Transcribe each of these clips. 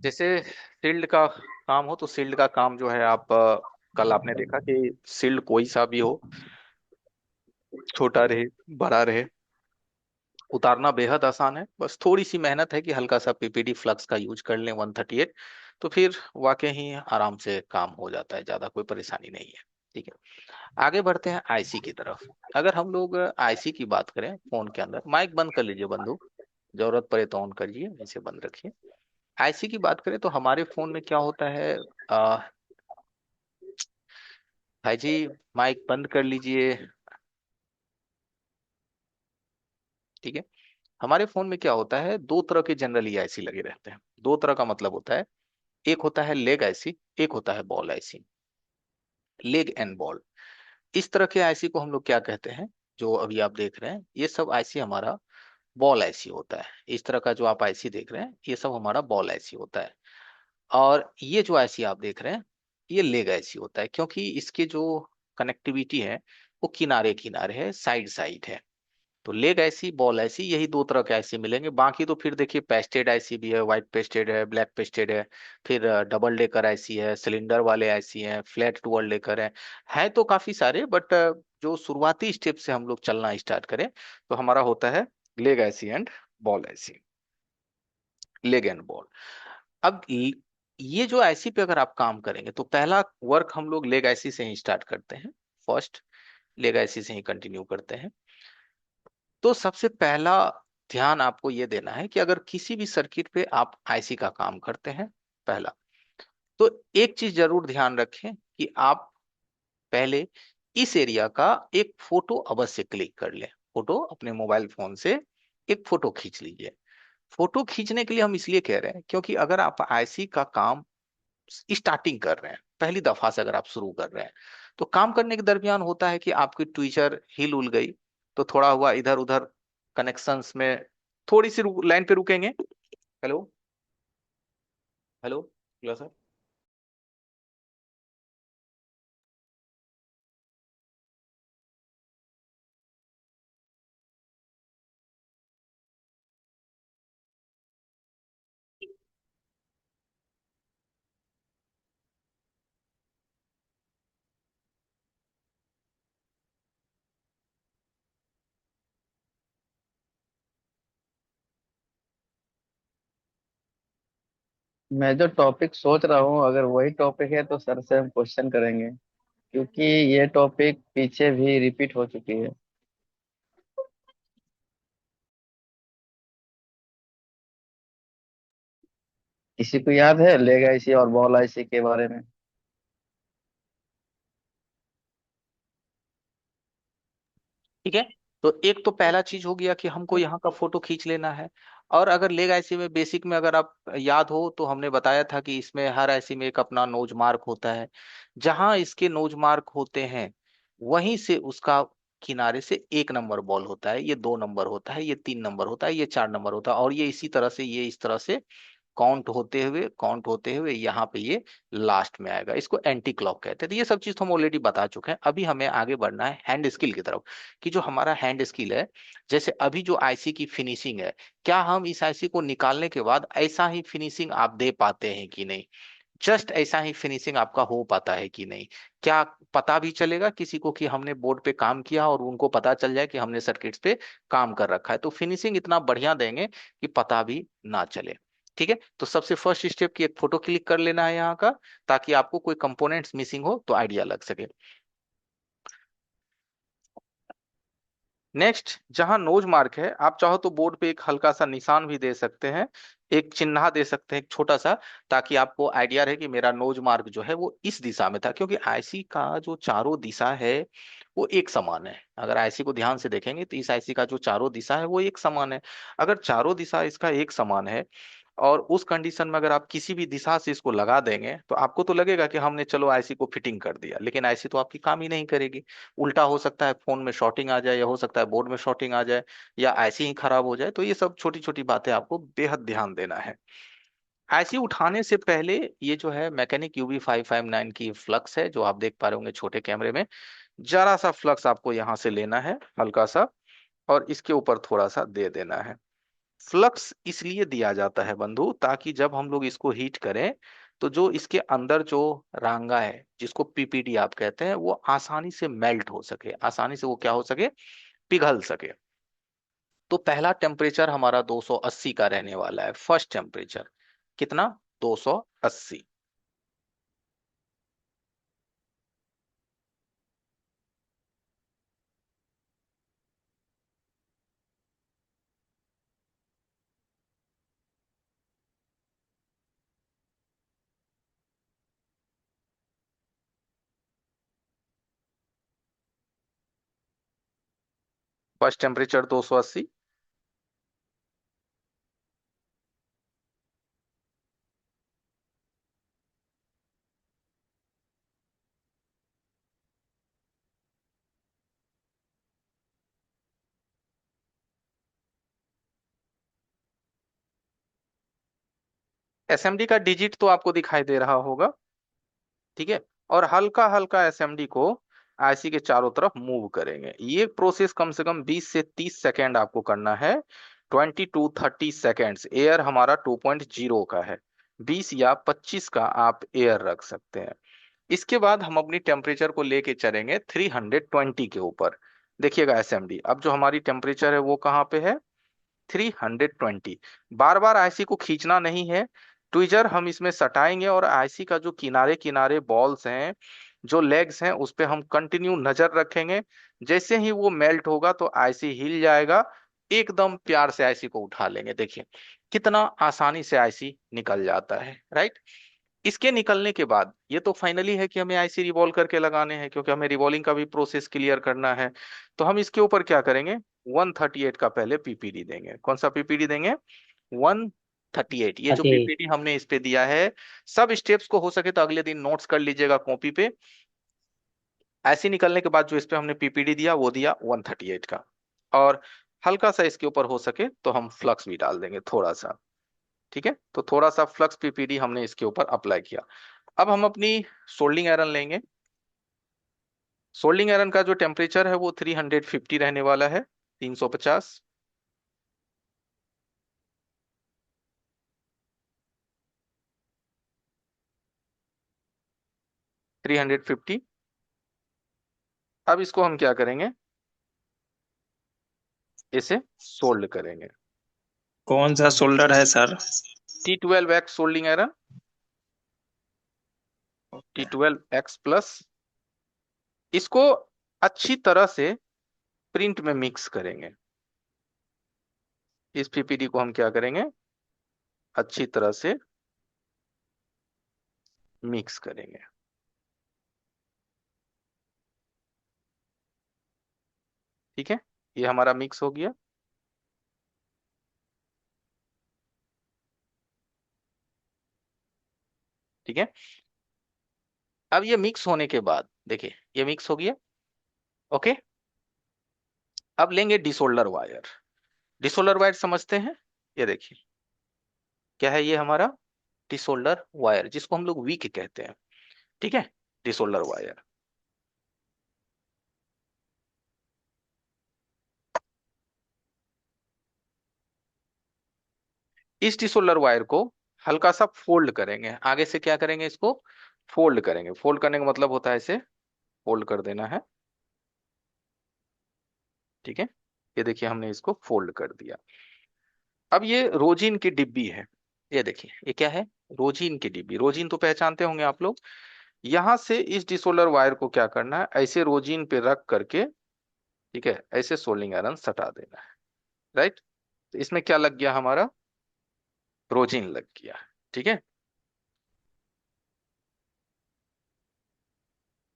जैसे शील्ड का काम हो तो शील्ड का काम जो है आप कल आपने देखा कि शील्ड कोई सा भी हो, छोटा रहे बड़ा रहे, उतारना बेहद आसान है। बस थोड़ी सी मेहनत है कि हल्का सा पीपीडी फ्लक्स का यूज कर लें 138, तो फिर वाकई ही आराम से काम हो जाता है, ज्यादा कोई परेशानी नहीं है। ठीक है, आगे बढ़ते हैं आईसी की तरफ। अगर हम लोग आईसी की बात करें फोन के अंदर, माइक बंद कर लीजिए बंधु, जरूरत पड़े तो ऑन करिए, ऐसे बंद रखिए। आईसी की बात करें तो हमारे फोन में क्या होता है, आ, भाई जी माइक बंद कर लीजिए। ठीक है, हमारे फोन में क्या होता है, दो तरह के जनरली आईसी लगे रहते हैं। दो तरह का मतलब होता है, एक होता है लेग आईसी, एक होता है ball IC. Leg and ball, इस तरह के आईसी को हम लोग क्या कहते हैं, जो अभी आप देख रहे हैं ये सब आईसी हमारा बॉल आईसी होता है। इस तरह का जो आप आईसी देख रहे हैं ये सब हमारा बॉल आईसी होता है। और ये जो आईसी आप देख रहे हैं ये लेग आईसी होता है, क्योंकि इसके जो कनेक्टिविटी है वो किनारे किनारे है, साइड साइड है। तो लेग आईसी बॉल आईसी यही दो तरह के आईसी मिलेंगे। बाकी तो फिर देखिए पेस्टेड आईसी भी है, व्हाइट पेस्टेड है, ब्लैक पेस्टेड है, फिर डबल डेकर आईसी है, सिलेंडर वाले आईसी हैं, फ्लैट डुअल डेकर है तो काफी सारे। बट जो शुरुआती स्टेप से हम लोग चलना स्टार्ट करें तो हमारा होता है leg IC and ball IC, leg and ball. अब ये जो आईसी पे अगर आप काम करेंगे तो पहला वर्क हम लोग लेग आईसी से ही स्टार्ट करते हैं, फर्स्ट लेग आईसी से ही कंटिन्यू करते हैं। तो सबसे पहला ध्यान आपको ये देना है कि अगर किसी भी सर्किट पे आप आईसी का काम करते हैं, पहला तो एक चीज जरूर ध्यान रखें कि आप पहले इस एरिया का एक फोटो अवश्य क्लिक कर लें। फोटो अपने मोबाइल फोन से एक फोटो खींच लीजिए। फोटो खींचने के लिए हम इसलिए कह रहे हैं क्योंकि अगर आप आईसी का काम स्टार्टिंग कर रहे हैं, पहली दफा से अगर आप शुरू कर रहे हैं, तो काम करने के दरमियान होता है कि आपकी ट्विचर हिल उल गई, तो थोड़ा हुआ इधर उधर कनेक्शंस में, थोड़ी सी लाइन पे रुकेंगे। Hello, hello, hello sir. मैं जो टॉपिक सोच रहा हूँ अगर वही टॉपिक है तो सर से हम क्वेश्चन करेंगे, क्योंकि ये टॉपिक पीछे भी रिपीट हो चुकी है। किसी को याद है लेग आईसी और बॉल आईसी के बारे में? ठीक है, तो एक तो पहला चीज हो गया कि हमको यहाँ का फोटो खींच लेना है। और अगर लेग आईसी में बेसिक में अगर आप याद हो तो हमने बताया था कि इसमें हर आईसी में एक अपना नोज मार्क होता है। जहां इसके नोज मार्क होते हैं वहीं से उसका किनारे से एक नंबर बॉल होता है, ये दो नंबर होता है, ये तीन नंबर होता है, ये चार नंबर होता है, और ये इसी तरह से, ये इस तरह से काउंट होते हुए यहाँ पे ये लास्ट में आएगा। इसको एंटी क्लॉक कहते हैं। तो ये सब चीज तो हम ऑलरेडी बता चुके हैं। अभी हमें आगे बढ़ना है हैंड स्किल की तरफ, कि जो हमारा हैंड स्किल है, जैसे अभी जो आईसी की फिनिशिंग है, क्या हम इस आईसी को निकालने के बाद ऐसा ही फिनिशिंग आप दे पाते हैं कि नहीं, जस्ट ऐसा ही फिनिशिंग आपका हो पाता है कि नहीं। क्या पता भी चलेगा किसी को कि हमने बोर्ड पे काम किया और उनको पता चल जाए कि हमने सर्किट्स पे काम कर रखा है, तो फिनिशिंग इतना बढ़िया देंगे कि पता भी ना चले। ठीक है, तो सबसे फर्स्ट स्टेप की एक फोटो क्लिक कर लेना है यहाँ का, ताकि आपको कोई कंपोनेंट्स मिसिंग हो तो आइडिया लग सके। नेक्स्ट, जहां नोज मार्क है, आप चाहो तो बोर्ड पे एक हल्का सा निशान भी दे सकते हैं, एक चिन्ह दे सकते हैं एक छोटा सा, ताकि आपको आइडिया रहे कि मेरा नोज मार्क जो है वो इस दिशा में था। क्योंकि आईसी का जो चारों दिशा है वो एक समान है। अगर आईसी को ध्यान से देखेंगे तो इस आईसी का जो चारों दिशा है वो एक समान है। अगर चारों दिशा इसका एक समान है और उस कंडीशन में अगर आप किसी भी दिशा से इसको लगा देंगे तो आपको तो लगेगा कि हमने चलो आईसी को फिटिंग कर दिया, लेकिन आईसी तो आपकी काम ही नहीं करेगी। उल्टा हो सकता है फोन में शॉर्टिंग आ जाए, या हो सकता है बोर्ड में शॉर्टिंग आ जाए, या आईसी ही खराब हो जाए। तो ये सब छोटी छोटी बातें आपको बेहद ध्यान देना है। आईसी उठाने से पहले ये जो है मैकेनिक UV559 की फ्लक्स है, जो आप देख पा रहे होंगे छोटे कैमरे में, जरा सा फ्लक्स आपको यहाँ से लेना है हल्का सा, और इसके ऊपर थोड़ा सा दे देना है। फ्लक्स इसलिए दिया जाता है बंधु, ताकि जब हम लोग इसको हीट करें तो जो इसके अंदर जो रांगा है, जिसको पीपीडी आप कहते हैं, वो आसानी से मेल्ट हो सके, आसानी से वो क्या हो सके, पिघल सके। तो पहला टेम्परेचर हमारा 280 का रहने वाला है, फर्स्ट टेम्परेचर। कितना? 280। First temperature 280। एसएमडी का डिजिट तो आपको दिखाई दे रहा होगा, ठीक है। और हल्का हल्का एसएमडी को आईसी के चारों तरफ मूव करेंगे। ये प्रोसेस कम से कम 20 से 30 सेकेंड आपको करना है। 20 to 30 सेकेंड्स। एयर हमारा 2.0 का है, 20 या 25 का आप एयर रख सकते हैं। इसके बाद हम अपनी टेम्परेचर को लेके चलेंगे 320 के ऊपर। देखिएगा एसएमडी, अब जो हमारी टेम्परेचर है वो कहाँ पे है? 320। बार बार आईसी को खींचना नहीं है, ट्विजर हम इसमें सटाएंगे और आईसी का जो किनारे किनारे बॉल्स हैं, जो लेग्स हैं, उस पे हम कंटिन्यू नजर रखेंगे। जैसे ही वो मेल्ट होगा तो आईसी हिल जाएगा, एकदम प्यार से आईसी को उठा लेंगे। देखिए कितना आसानी से आईसी निकल जाता है, राइट। इसके निकलने के बाद ये तो फाइनली है कि हमें आईसी रिवॉल्व करके लगाने हैं, क्योंकि हमें रिवॉल्विंग का भी प्रोसेस क्लियर करना है। तो हम इसके ऊपर क्या करेंगे, 138 का पहले पीपीडी देंगे। कौन सा पीपीडी देंगे? 138। ये जो 38। पीपीडी हमने इस पे दिया है, सब स्टेप्स को हो सके तो अगले दिन नोट्स कर लीजिएगा कॉपी पे। ऐसे निकलने के बाद जो इस पे हमने पीपीडी दिया वो दिया 138 का। और हल्का सा इसके ऊपर हो सके तो हम फ्लक्स भी डाल देंगे थोड़ा सा, ठीक है। तो थोड़ा सा फ्लक्स पीपीडी हमने इसके ऊपर अप्लाई किया। अब हम अपनी सोल्डिंग आयरन लेंगे। सोल्डिंग आयरन का जो टेम्परेचर है वो 350 रहने वाला है, 350। 350। अब इसको हम क्या करेंगे, इसे सोल्ड करेंगे। कौन सा शोल्डर है sir? T12X soldering iron, T12X+। इसको अच्छी तरह से प्रिंट में मिक्स करेंगे। इस पीपीडी को हम क्या करेंगे, अच्छी तरह से मिक्स करेंगे, ठीक है। ये हमारा मिक्स हो गया, ठीक है। अब ये मिक्स होने के बाद देखिए ये मिक्स हो गया, ओके। अब लेंगे डिसोल्डर वायर। डिसोल्डर वायर समझते हैं? ये देखिए क्या है, ये हमारा डिसोल्डर वायर, जिसको हम लोग वीक कहते हैं, ठीक है। डिसोल्डर वायर, इस डिसोल्डर वायर को हल्का सा फोल्ड करेंगे। आगे से क्या करेंगे, इसको फोल्ड करेंगे। फोल्ड करने का मतलब होता है इसे फोल्ड कर देना है, ठीक है। ये देखिए हमने इसको फोल्ड कर दिया। अब ये रोजिन की डिब्बी है। ये देखिए ये क्या है, रोजिन की डिब्बी। रोजिन तो पहचानते होंगे आप लोग। यहां से इस डिसोल्डर वायर को क्या करना है, ऐसे रोजिन पे रख करके, ठीक है, ऐसे सोल्डिंग आयरन सटा देना है, राइट। तो इसमें क्या लग गया, हमारा रोजिन लग गया, ठीक है,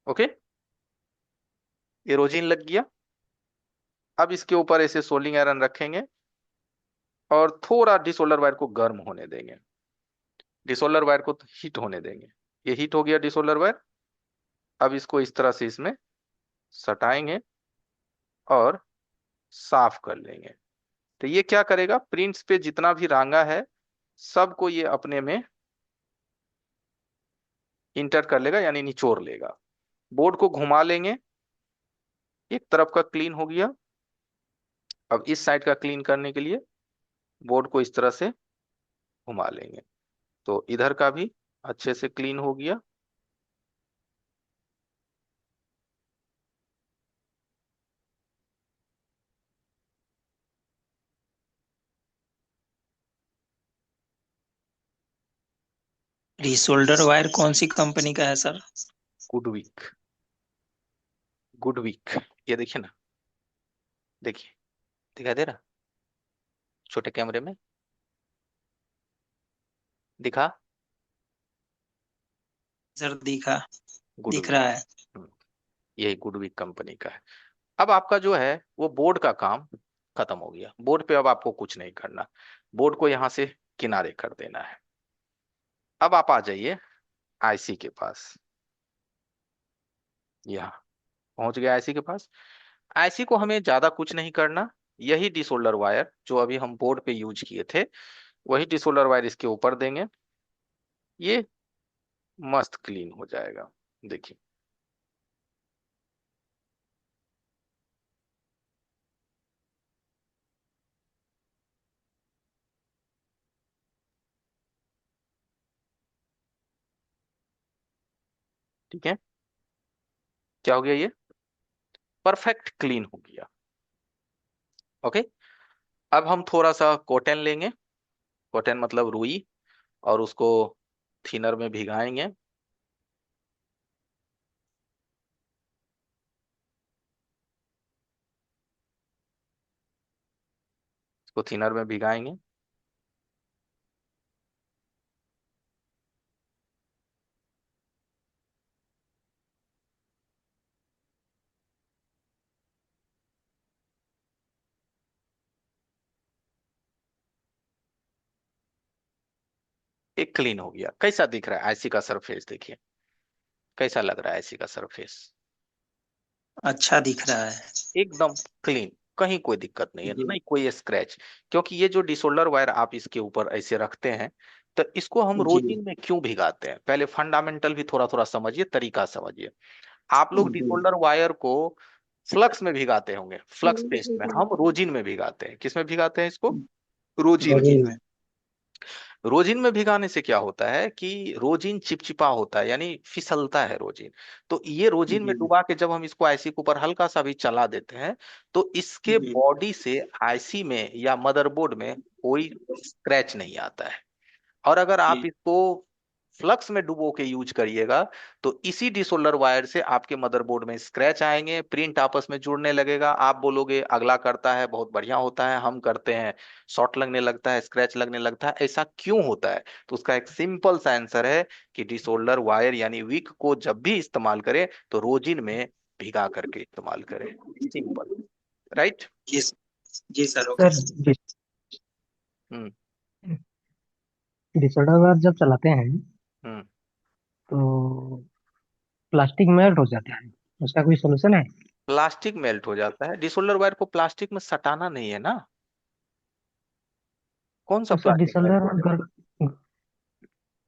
ओके। ये रोजिन लग गया। अब इसके ऊपर ऐसे सोल्डिंग आयरन रखेंगे और थोड़ा डिसोल्डर वायर को गर्म होने देंगे। डिसोल्डर वायर को हीट होने देंगे। ये हीट हो गया डिसोल्डर वायर। अब इसको इस तरह से इसमें सटाएंगे और साफ कर लेंगे। तो ये क्या करेगा, प्रिंट्स पे जितना भी रांगा है सबको ये अपने में इंटर कर लेगा, यानी निचोड़ लेगा। बोर्ड को घुमा लेंगे, एक तरफ का क्लीन हो गया। अब इस साइड का क्लीन करने के लिए बोर्ड को इस तरह से घुमा लेंगे, तो इधर का भी अच्छे से क्लीन हो गया। रीसोल्डर वायर कौन सी कंपनी का है सर? गुडविक, गुडविक, ये देखिए ना, देखिए, दिखाई दे रहा छोटे कैमरे में? दिखा? सर दिखा, दिख गुडविक। रहा है। हम्म, यही गुडविक कंपनी का है। अब आपका जो है वो बोर्ड का काम खत्म हो गया, बोर्ड पे अब आपको कुछ नहीं करना, बोर्ड को यहाँ से किनारे कर देना है। अब आप आ जाइए आईसी के पास, यहाँ पहुंच गया आईसी के पास। आईसी को हमें ज्यादा कुछ नहीं करना, यही डिसोल्डर वायर जो अभी हम बोर्ड पे यूज किए थे, वही डिसोल्डर वायर इसके ऊपर देंगे, ये मस्त क्लीन हो जाएगा। देखिए, ठीक है, क्या हो गया, ये परफेक्ट क्लीन हो गया। ओके, अब हम थोड़ा सा कॉटन लेंगे, कॉटन मतलब रुई, और उसको थिनर में भिगाएंगे, इसको थिनर में भिगाएंगे। एक क्लीन हो गया। कैसा दिख रहा है आईसी का सरफेस, देखिए कैसा लग रहा है आईसी का सरफेस? अच्छा दिख रहा है। एकदम क्लीन, कहीं कोई दिक्कत नहीं है, जी नहीं कोई स्क्रैच। क्योंकि ये जो डिसोल्डर वायर आप इसके ऊपर ऐसे रखते हैं, तो इसको हम जी रोजिन में क्यों भिगाते हैं, पहले फंडामेंटल भी थोड़ा थोड़ा समझिए, तरीका समझिए। आप लोग जी। डिसोल्डर वायर को फ्लक्स में भिगाते होंगे, फ्लक्स पेस्ट में, हम रोजिन में भिगाते हैं। किस में भिगाते हैं इसको? रोजिन में। रोजिन में। रोजिन में भिगाने से क्या होता है कि रोजिन चिपचिपा होता है, यानी फिसलता है रोजिन। तो ये रोजिन में जी डुबा के जब हम इसको आईसी के ऊपर हल्का सा भी चला देते हैं, तो इसके जी बॉडी से आईसी में या मदरबोर्ड में कोई स्क्रैच नहीं आता है। और अगर आप जी इसको फ्लक्स में डुबो के यूज करिएगा, तो इसी डिसोल्डर वायर से आपके मदरबोर्ड में स्क्रैच आएंगे, प्रिंट आपस में जुड़ने लगेगा, आप बोलोगे अगला करता है बहुत बढ़िया होता है, हम करते हैं शॉर्ट लगने लगता है, स्क्रैच लगने लगता है, ऐसा क्यों होता है? तो उसका एक सिंपल सा आंसर है कि डिसोल्डर वायर यानी विक को जब भी इस्तेमाल करें तो रोजिन में भिगा करके इस्तेमाल करें। Simple, right? जी। जी sir, okay. Sir hmm. Disorder wire जब चलाते हैं हम्म। तो प्लास्टिक मेल्ट हो जाता है, उसका कोई सोल्यूशन है? प्लास्टिक मेल्ट हो जाता है? डिसोल्डर वायर को प्लास्टिक में सटाना नहीं है ना, कौन सा तो सर प्लास्टिक मेल्ट हो जाएगा?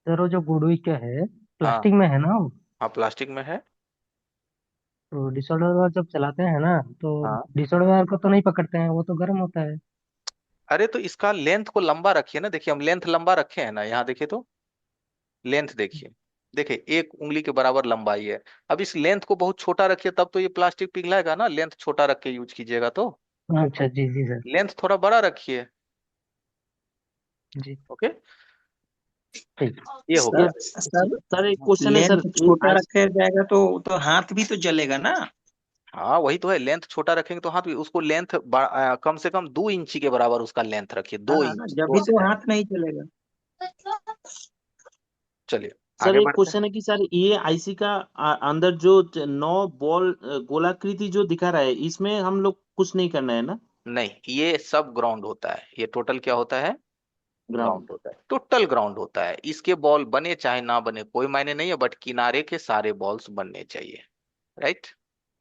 सर वो जो गुडवी का है हाँ। प्लास्टिक में है ना वो। हाँ, प्लास्टिक में है। तो डिसऑर्डर वायर जब चलाते हैं ना तो हाँ। डिसऑर्डर वायर को तो नहीं पकड़ते हैं, वो तो गर्म होता है। अरे तो इसका लेंथ को लंबा रखिए ना, देखिए हम लेंथ लंबा रखे हैं ना, यहाँ देखिए तो लेंथ देखिए, देखिए 1 उंगली के बराबर लंबाई है। अब इस लेंथ को बहुत छोटा रखिए, तब तो ये प्लास्टिक पिघलाएगा ना, लेंथ छोटा रख के यूज कीजिएगा तो। अच्छा जी जी सर। लेंथ थोड़ा बड़ा रखिए। जी ओके, ठीक। ये हो सर गया। सर सर एक क्वेश्चन है सर, लेंथ ये छोटा रखा जाएगा तो हाथ भी तो जलेगा ना। हाँ वही तो है, लेंथ छोटा रखेंगे तो हाथ भी, उसको लेंथ कम से कम 2 इंची के बराबर उसका लेंथ रखिए, दो हाँ, इंच जब दो भी तो सेंट हाथ नहीं चलेगा। चलिए सर आगे एक बढ़ते हैं। क्वेश्चन है कि सर ये आईसी का अंदर जो 9 बॉल गोलाकृति जो दिखा रहा है, इसमें हम लोग कुछ नहीं करना है ना? नहीं, ये सब ग्राउंड होता है, ये टोटल क्या होता है? ग्राउंड। ग्राउंड होता है, टोटल ग्राउंड होता है। इसके बॉल बने चाहे ना बने कोई मायने नहीं है, बट किनारे के सारे बॉल्स बनने चाहिए, राइट?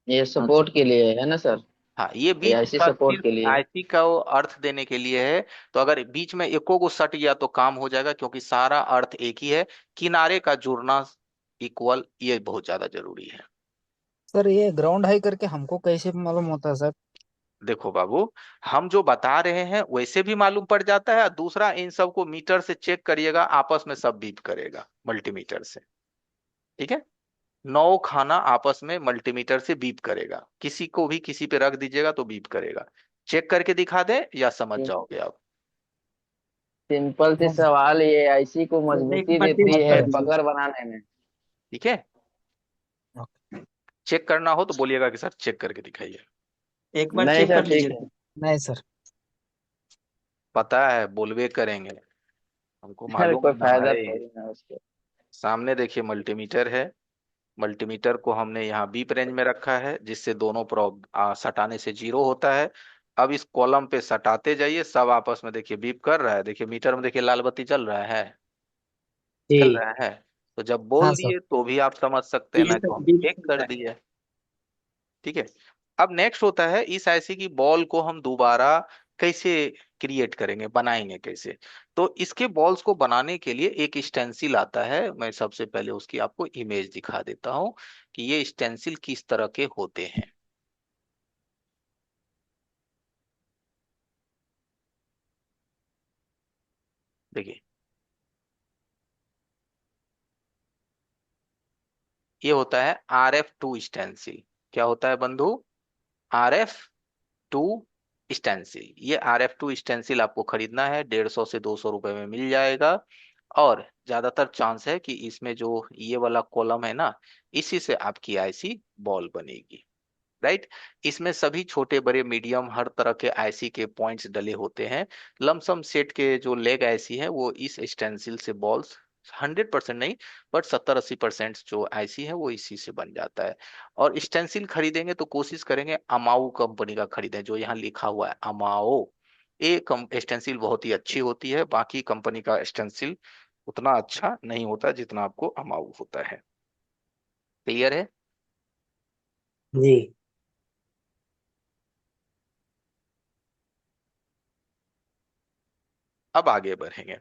ये अच्छा। सपोर्ट के लिए है ना सर? हाँ, ये ये बीच आईसी का सपोर्ट सिर्फ के लिए। आईसी का वो अर्थ देने के लिए है। तो अगर बीच में एको को सट गया तो काम हो जाएगा, क्योंकि सारा अर्थ एक ही है। किनारे का जुड़ना इक्वल, ये बहुत ज्यादा जरूरी है। सर ये ग्राउंड हाई करके हमको कैसे मालूम होता है सर? देखो बाबू, हम जो बता रहे हैं वैसे भी मालूम पड़ जाता है, और दूसरा इन सबको मीटर से चेक करिएगा, आपस में सब बीप करेगा मल्टीमीटर से। ठीक है, 9 खाना आपस में मल्टीमीटर से बीप करेगा, किसी को भी किसी पे रख दीजिएगा तो बीप करेगा। चेक करके दिखा दे या समझ जाओगे आप? सिंपल सी हाँ सर। सवाल, ये आईसी को तो एक मजबूती बार देती टेस्ट है कर दीजिए। पकड़ बनाने में। ठीक है, चेक करना हो तो बोलिएगा कि सर चेक करके दिखाइए। एक बार नहीं चेक सर, कर ठीक लीजिए। है। नहीं सर। पता है, बोलवे करेंगे, हमको सर मालूम कोई है ना फायदा भाई। थोड़ी ना उसके। सामने देखिए मल्टीमीटर है, मल्टीमीटर को हमने यहाँ बीप रेंज में रखा है, जिससे दोनों सटाने से 0 होता है। अब इस कॉलम पे सटाते जाइए, सब आपस में देखिए बीप कर रहा है। देखिए मीटर में देखिए लाल बत्ती जल रहा है, चल जी। रहा है। तो जब बोल हाँ सर। दिए तो भी आप समझ सकते हैं ये ना, तो सब हम बिल चेक चल कर रहा है। दिए। ठीक है, अब नेक्स्ट होता है इस आईसी की बॉल को हम दोबारा कैसे क्रिएट करेंगे, बनाएंगे कैसे। तो इसके बॉल्स को बनाने के लिए एक स्टेंसिल आता है, मैं सबसे पहले उसकी आपको इमेज दिखा देता हूं कि ये स्टेंसिल किस तरह के होते हैं। देखिए, ये होता है RF2 स्टेंसिल। क्या होता है बंधु? RF2 stencil. ये RF2 स्टेंसिल आपको खरीदना है, 150 से 200 रुपए में मिल जाएगा। और ज्यादातर चांस है कि इसमें जो ये वाला कॉलम है ना, इसी से आपकी आईसी बॉल बनेगी। राइट, इसमें सभी छोटे बड़े मीडियम हर तरह के आईसी के पॉइंट्स डले होते हैं। लमसम सेट के जो लेग आईसी है वो इस स्टेंसिल से बॉल्स 100% नहीं, बट 70-80% जो आईसी है वो इसी से बन जाता है। और स्टेंसिल खरीदेंगे तो कोशिश करेंगे अमाऊ कंपनी का खरीदें, जो यहाँ लिखा हुआ है अमाओ। ये स्टेंसिल बहुत ही अच्छी होती है, बाकी कंपनी का स्टेंसिल उतना अच्छा नहीं होता जितना आपको अमाउ होता है। क्लियर है? जी। अब आगे बढ़ेंगे।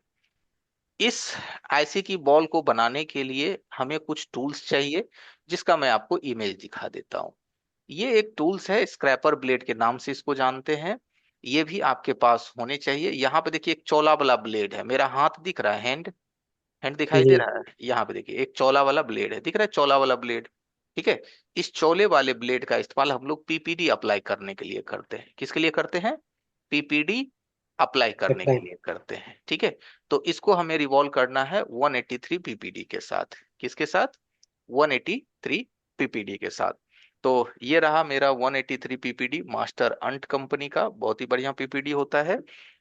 इस आईसी की बॉल को बनाने के लिए हमें कुछ टूल्स चाहिए, जिसका मैं आपको इमेज दिखा देता हूँ। ये एक टूल्स है, स्क्रैपर ब्लेड के नाम से इसको जानते हैं। ये भी आपके पास होने चाहिए। यहाँ पे देखिए एक चौला वाला ब्लेड है, मेरा हाथ दिख रहा है, हैंड हैंड दिखाई दे जी। रहा है। यहाँ पे देखिए एक चौला वाला ब्लेड है, दिख रहा है चौला वाला ब्लेड। ठीक है, इस चौले वाले ब्लेड का इस्तेमाल हम लोग पीपीडी अप्लाई करने के लिए करते हैं। किसके लिए करते हैं? पीपीडी अप्लाई करने के अप्लाई। लिए करते हैं। ठीक है, तो इसको हमें रिवॉल्व करना है 183 पीपीडी के साथ। किसके साथ? 183 पीपीडी के साथ। तो ये रहा मेरा 183 पीपीडी, मास्टर अंट कंपनी का बहुत ही बढ़िया पीपीडी होता है।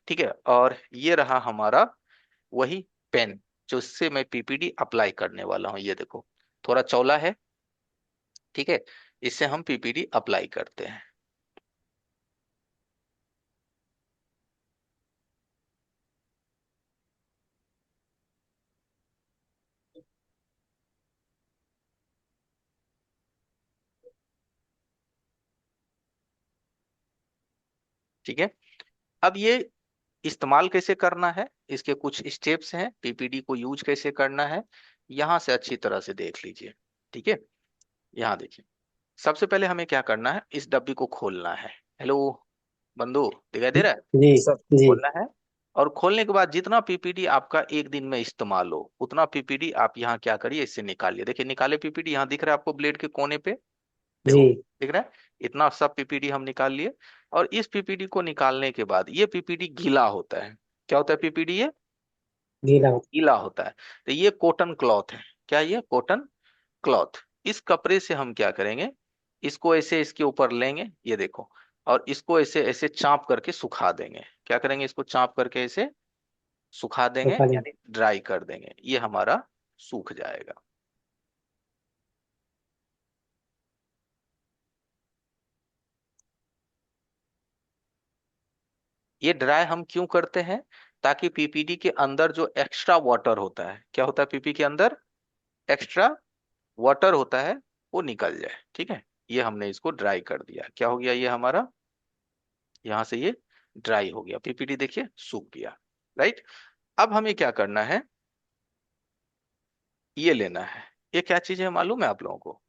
ठीक है, और ये रहा हमारा वही पेन, जो इससे मैं पीपीडी अप्लाई करने वाला हूं। ये देखो, थोड़ा चौला है। ठीक है, इससे हम पीपीडी अप्लाई करते हैं। ठीक है, अब ये इस्तेमाल कैसे करना है, इसके कुछ स्टेप्स हैं, पीपीडी को यूज कैसे करना है, यहां से अच्छी तरह से देख लीजिए। ठीक है, यहाँ देखिए, सबसे पहले हमें क्या करना है, इस डब्बी को खोलना है। हेलो बंधु, दिखाई दे रहा है? जी। जी। खोलना है, और खोलने के बाद जितना पीपीडी आपका एक दिन में इस्तेमाल हो उतना पीपीडी आप यहाँ क्या करिए, इससे निकालिए। देखिए निकाले पीपीडी, यहाँ दिख रहा है आपको ब्लेड के कोने पे, जी। देखो दिख रहा है। इतना सब पीपीडी हम निकाल लिए। और इस पीपीडी को निकालने के बाद ये पीपीडी गीला होता है। क्या होता है पीपीडी? ये गीला। गीला होता है। तो ये कॉटन क्लॉथ है। क्या ये? Cotton cloth. इस कपड़े से हम क्या करेंगे, इसको ऐसे इसके ऊपर लेंगे, ये देखो, और इसको ऐसे ऐसे चाप करके सुखा देंगे। क्या करेंगे? इसको चाप करके ऐसे सुखा तो देंगे, खाली। यानी ड्राई कर देंगे, ये हमारा सूख जाएगा। ये ड्राई हम क्यों करते हैं? ताकि पीपीडी के अंदर जो एक्स्ट्रा वाटर होता है, क्या होता है पीपी के अंदर? एक्स्ट्रा वाटर होता है, वो निकल जाए। ठीक है, ये हमने इसको ड्राई कर दिया। क्या हो गया ये हमारा? यहां से ये ड्राई हो गया, पीपीडी देखिए सूख गया। राइट, अब हमें क्या करना है, ये लेना है। ये क्या चीज है मालूम है आप लोगों को?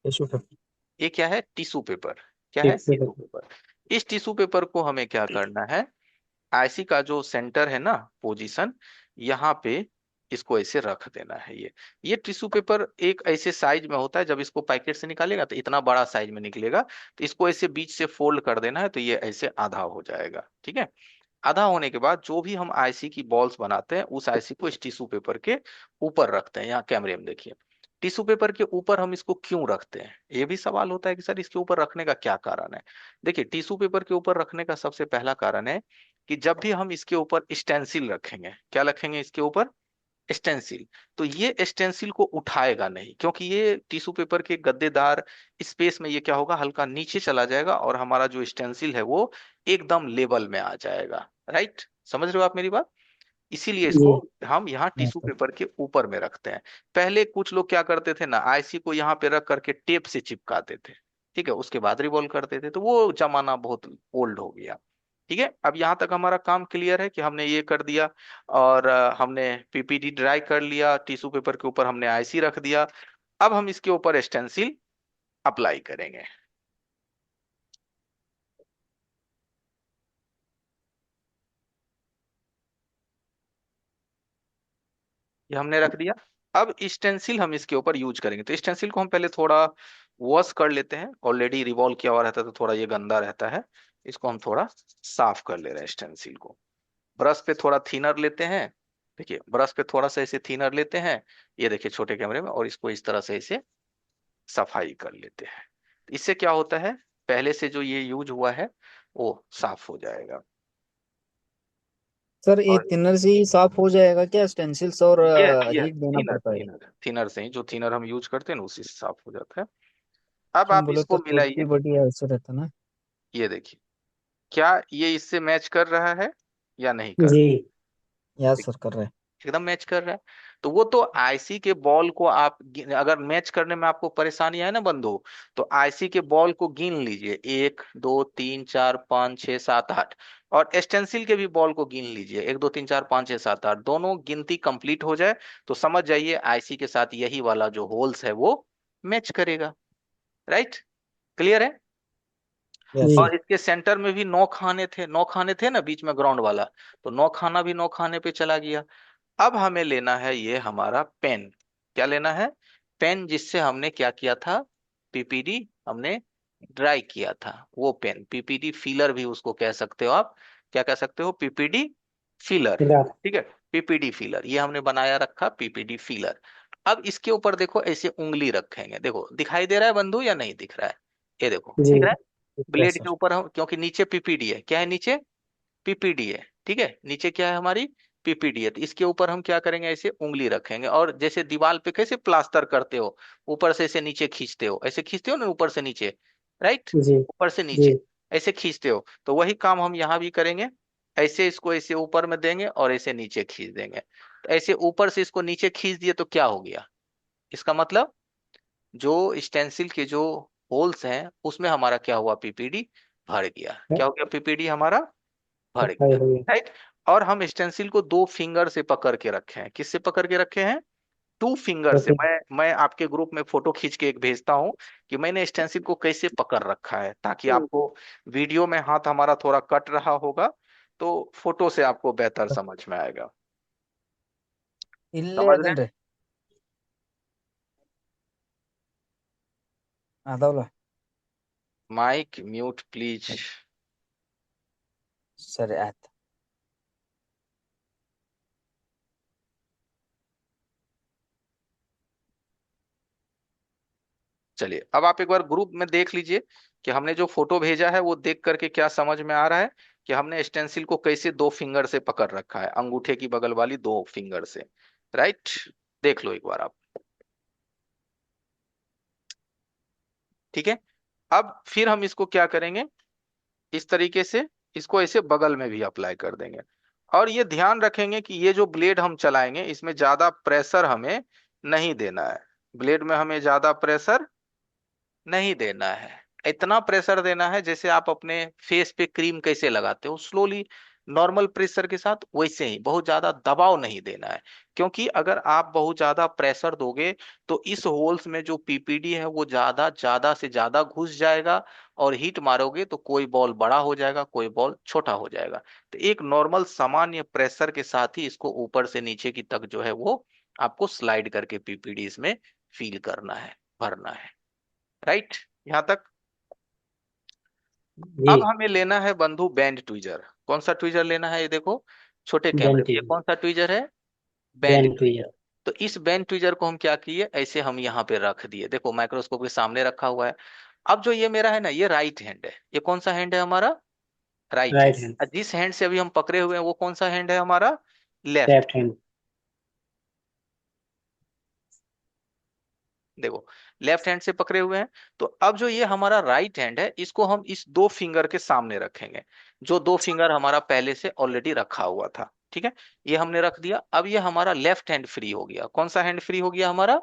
Tissue paper. ये क्या है? Tissue paper. क्या है? Tissue tissue paper. इस टिश्यू पेपर को हमें क्या करना है, आईसी का जो सेंटर है ना, पोजीशन, यहाँ पे इसको ऐसे रख देना है। ये टिश्यू पेपर एक ऐसे साइज में होता है, जब इसको पैकेट से निकालेगा तो इतना बड़ा साइज में निकलेगा। तो इसको ऐसे बीच से फोल्ड कर देना है, तो ये ऐसे आधा हो जाएगा। ठीक है। आधा होने के बाद जो भी हम आईसी की बॉल्स बनाते हैं, उस आईसी को इस टिश्यू पेपर के ऊपर रखते हैं। यहाँ कैमरे में देखिए, टिश्यू पेपर के ऊपर हम इसको क्यों रखते हैं, ये भी सवाल होता है कि सर इसके ऊपर रखने का क्या कारण है। देखिए, टिश्यू पेपर के ऊपर रखने का सबसे पहला कारण है कि जब भी हम इसके ऊपर स्टेंसिल रखेंगे, क्या रखेंगे इसके ऊपर, स्टेंसिल, तो ये स्टेंसिल को उठाएगा नहीं, क्योंकि ये टिश्यू पेपर के गद्देदार स्पेस में ये क्या होगा, हल्का नीचे चला जाएगा और हमारा जो स्टेंसिल है वो एकदम लेवल में आ जाएगा। राइट, समझ रहे हो आप मेरी बात? इसीलिए जी। इसको हम यहाँ टिश्यू पेपर के ऊपर में रखते हैं। पहले कुछ लोग क्या करते थे ना, आईसी को यहाँ पे रख करके टेप से चिपकाते थे, ठीक है, उसके बाद रिवॉल्व करते थे, तो वो जमाना बहुत ओल्ड हो गया। ठीक है, अब यहाँ तक हमारा काम क्लियर है कि हमने ये कर दिया, और हमने पीपीटी ड्राई कर लिया, टिश्यू पेपर के ऊपर हमने आईसी रख दिया। अब हम इसके ऊपर स्टेंसिल अप्लाई करेंगे। ये हमने रख दिया। अब स्टेंसिल हम इसके ऊपर यूज करेंगे, तो स्टेंसिल को हम पहले थोड़ा वॉश कर लेते हैं, ऑलरेडी रिवॉल्व किया हुआ रहता है तो थोड़ा ये गंदा रहता है। इसको हम थोड़ा साफ कर ले रहे हैं स्टेंसिल को। ब्रश पे थोड़ा थिनर लेते हैं, देखिए ब्रश पे थोड़ा सा ऐसे थिनर लेते हैं, ये देखिए छोटे कैमरे में, और इसको इस तरह से इसे सफाई कर लेते हैं। इससे क्या होता है, पहले से जो ये यूज हुआ है वो साफ हो जाएगा। सर ये और थिनर से ही साफ हो जाएगा क्या स्टेंसिल्स, और यस यस, हीट देना थिनर पड़ता है? थिनर थिनर से ही, जो थिनर हम यूज करते हैं ना उसी से साफ हो जाता है। अब क्यों आप बोले तो इसको छोटी मिलाइए। बड़ी ऐसे रहता ना। ये देखिए, क्या ये इससे मैच कर रहा है या नहीं कर जी। रहा? यस सर, कर रहे हैं। एकदम मैच कर रहा है। तो वो तो आईसी के बॉल को आप अगर मैच करने में आपको परेशानी है ना बंधु, तो आईसी के बॉल को गिन लीजिए, 1 2 3 4 5 6 7 8, और स्टेंसिल के भी बॉल को गिन लीजिए, 1 2 3 4 5 6 7 8, दोनों गिनती कंप्लीट हो जाए तो समझ जाइए आईसी के साथ यही वाला जो होल्स है वो मैच करेगा। राइट, क्लियर है? यस जी। सर। और इसके सेंटर में भी 9 खाने थे, 9 खाने थे ना बीच में ग्राउंड वाला, तो 9 खाना भी 9 खाने पे चला गया। अब हमें लेना है ये हमारा पेन। क्या लेना है? पेन, जिससे हमने क्या किया था, पीपीडी हमने ड्राई किया था, वो पेन, पीपीडी फीलर भी उसको कह सकते हो आप। क्या कह सकते हो? PPD feeler. फिलहाल। ठीक है, पीपीडी फीलर ये हमने बनाया रखा, पीपीडी फीलर। अब इसके ऊपर देखो ऐसे उंगली रखेंगे, देखो दिखाई दे रहा है बंधु या नहीं दिख रहा है? ये देखो जी। दिख रहा है, यस ब्लेड के सर। ऊपर हम, क्योंकि नीचे पीपीडी है, क्या है नीचे? पीपीडी है। ठीक है, नीचे क्या है हमारी? पीपीडी है। तो इसके ऊपर हम क्या करेंगे, ऐसे उंगली रखेंगे, और जैसे दीवार पे कैसे प्लास्टर करते हो, ऊपर से ऐसे नीचे खींचते हो, ऐसे खींचते हो ना ऊपर से नीचे, राइट, जी। ऊपर से जी। नीचे ऐसे खींचते हो, तो वही काम हम यहाँ भी करेंगे। ऐसे इसको ऐसे ऊपर में देंगे और ऐसे नीचे खींच देंगे। तो ऐसे ऊपर से इसको नीचे खींच दिए तो क्या हो गया, इसका मतलब जो स्टेंसिल के जो होल्स हैं उसमें हमारा क्या हुआ, पीपीडी भर गया। क्या हो गया, पीपीडी हमारा भर सफाई गया। हुई। राइट। और हम स्टेंसिल को 2 फिंगर से पकड़ के रखे हैं, किससे पकड़ के रखे हैं? 2 फिंगर तो से। फिर मैं आपके ग्रुप में फोटो खींच के एक भेजता हूँ कि मैंने स्टेंसिल को कैसे पकड़ रखा है, ताकि आपको वीडियो में हाथ हमारा थोड़ा कट रहा होगा, तो फोटो से आपको बेहतर समझ में आएगा। इल्ले समझ रहे हैं? ಅದನ್ರಿ ಅದಾವಲ್ಲ. Mike mute please. ಸರಿ ಆಯ್ತು. चलिए, अब आप एक बार ग्रुप में देख लीजिए कि हमने जो फोटो भेजा है वो देख करके क्या समझ में आ रहा है, कि हमने स्टेंसिल को कैसे 2 फिंगर से पकड़ रखा है, अंगूठे की बगल वाली 2 फिंगर से। राइट, देख लो एक बार आप। ठीक है, अब फिर हम इसको क्या करेंगे, इस तरीके से इसको ऐसे बगल में भी अप्लाई कर देंगे। और ये ध्यान रखेंगे कि ये जो ब्लेड हम चलाएंगे इसमें ज्यादा प्रेशर हमें नहीं देना है, ब्लेड में हमें ज्यादा प्रेशर नहीं देना है। इतना प्रेशर देना है जैसे आप अपने फेस पे क्रीम कैसे लगाते हो, स्लोली नॉर्मल प्रेशर के साथ वैसे ही बहुत ज्यादा दबाव नहीं देना है, क्योंकि अगर आप बहुत ज्यादा प्रेशर दोगे तो इस होल्स में जो पीपीडी है वो ज्यादा ज्यादा से ज्यादा घुस जाएगा, और हीट मारोगे तो कोई बॉल बड़ा हो जाएगा, कोई बॉल छोटा हो जाएगा। तो एक नॉर्मल सामान्य प्रेशर के साथ ही इसको ऊपर से नीचे की तक जो है वो आपको स्लाइड करके पीपीडी इसमें फील करना है, भरना है। राइट, यहां तक। जी। अब हमें लेना है बंधु बैंड ट्विजर। कौन सा ट्विजर लेना है, ये देखो छोटे कैमरे में, ये बेंटी कौन सा ट्विजर है, बैंड बेंटी ट्विजर। तो इस बैंड ट्विजर को हम क्या किए, ऐसे हम यहाँ पे रख दिए, देखो माइक्रोस्कोप के सामने रखा हुआ है। अब जो ये मेरा है ना, ये राइट हैंड है, ये कौन सा हैंड है हमारा, राइट हैंड। राइट हैंड और जिस हैंड से अभी हम पकड़े हुए हैं वो कौन सा हैंड है हमारा, लेफ्ट। Left hand. देखो लेफ्ट हैंड से पकड़े हुए हैं। तो अब जो ये हमारा राइट हैंड है, इसको हम इस दो फिंगर के सामने रखेंगे, जो दो फिंगर हमारा पहले से ऑलरेडी रखा हुआ था। ठीक है, ये हमने रख दिया। अब ये हमारा लेफ्ट हैंड फ्री हो गया। कौन सा हैंड फ्री हो गया हमारा,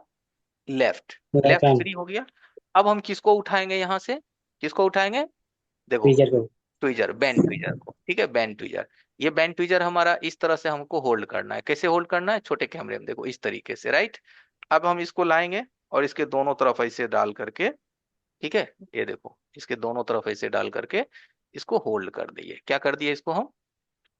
left. Left left hand free हो गया। अब हम किसको उठाएंगे यहां से, किसको उठाएंगे, देखो ट्विजर को। ट्विजर, बैंड ट्विजर को। ठीक है, बैंड ट्विजर। ये बैंड ट्विजर हमारा इस तरह से हमको होल्ड करना है। कैसे होल्ड करना है, छोटे कैमरे में देखो इस तरीके से, राइट। अब हम इसको लाएंगे और इसके दोनों तरफ ऐसे डाल करके, ठीक है, ये देखो इसके दोनों तरफ ऐसे डाल करके इसको होल्ड कर दिए। क्या कर दिए, इसको हम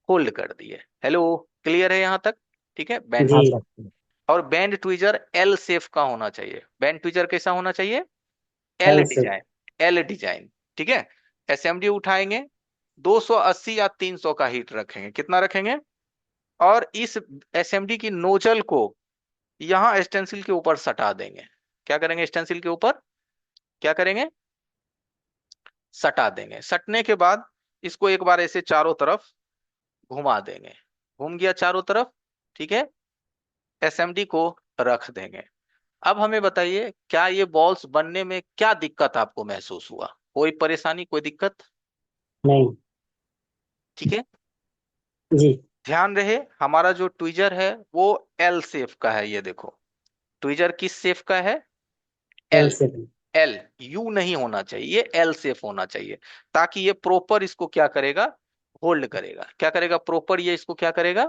होल्ड कर दिए। हेलो, क्लियर है यहाँ तक। ठीक है, बैंड जी। हाँ ट्विजर। सर। और बैंड ट्विजर एल शेप का होना चाहिए। बैंड ट्विजर कैसा होना चाहिए, एल एल से। Design, L design. ठीक है, एसएमडी उठाएंगे, 280 या 300 का हीट रखेंगे, कितना रखेंगे, और इस एसएमडी की नोजल को यहां स्टेंसिल के ऊपर सटा देंगे। क्या करेंगे, स्टेंसिल के ऊपर क्या करेंगे, सटा देंगे। सटने के बाद इसको एक बार ऐसे चारों तरफ घुमा देंगे। घूम गया चारों तरफ, ठीक है, एसएमडी को रख देंगे। अब हमें बताइए, क्या ये बॉल्स बनने में क्या दिक्कत आपको महसूस हुआ, कोई परेशानी, कोई दिक्कत। नहीं। ठीक है, जी। ध्यान रहे हमारा जो ट्विजर है वो एल शेप का है। ये देखो ट्विजर किस शेप का है, एल एल। से। एल, यू नहीं होना चाहिए, ये एल शेप होना चाहिए, ताकि ये प्रॉपर इसको क्या करेगा, होल्ड करेगा। क्या करेगा, प्रॉपर ये इसको क्या करेगा,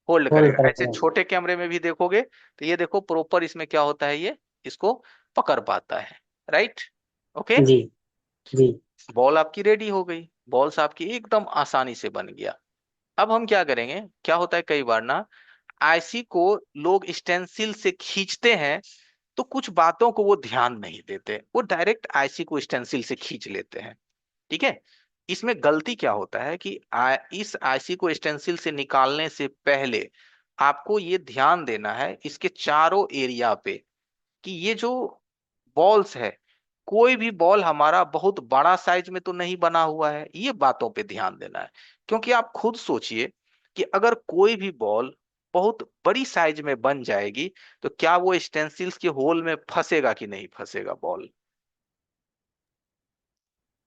होल्ड होल्ड करेगा। ऐसे करता है। छोटे कैमरे में भी देखोगे तो ये देखो प्रॉपर इसमें क्या होता है, ये इसको पकड़ पाता है। Right, okay. जी। जी। बॉल आपकी रेडी हो गई, बॉल्स आपकी एकदम आसानी से बन गया। अब हम क्या करेंगे, क्या होता है कई बार ना, आईसी को लोग स्टेंसिल से खींचते हैं तो कुछ बातों को वो ध्यान नहीं देते, वो डायरेक्ट आईसी को स्टेंसिल से खींच लेते हैं। ठीक है, इसमें गलती क्या होता है कि इस आईसी को स्टेंसिल से निकालने से पहले आपको ये ध्यान देना है इसके चारों एरिया पे, कि ये जो बॉल्स है, कोई भी बॉल हमारा बहुत बड़ा साइज में तो नहीं बना हुआ है, ये बातों पे ध्यान देना है। क्योंकि आप खुद सोचिए कि अगर कोई भी बॉल बहुत बड़ी साइज में बन जाएगी तो क्या वो स्टेंसिल्स के होल में फंसेगा कि नहीं फंसेगा बॉल,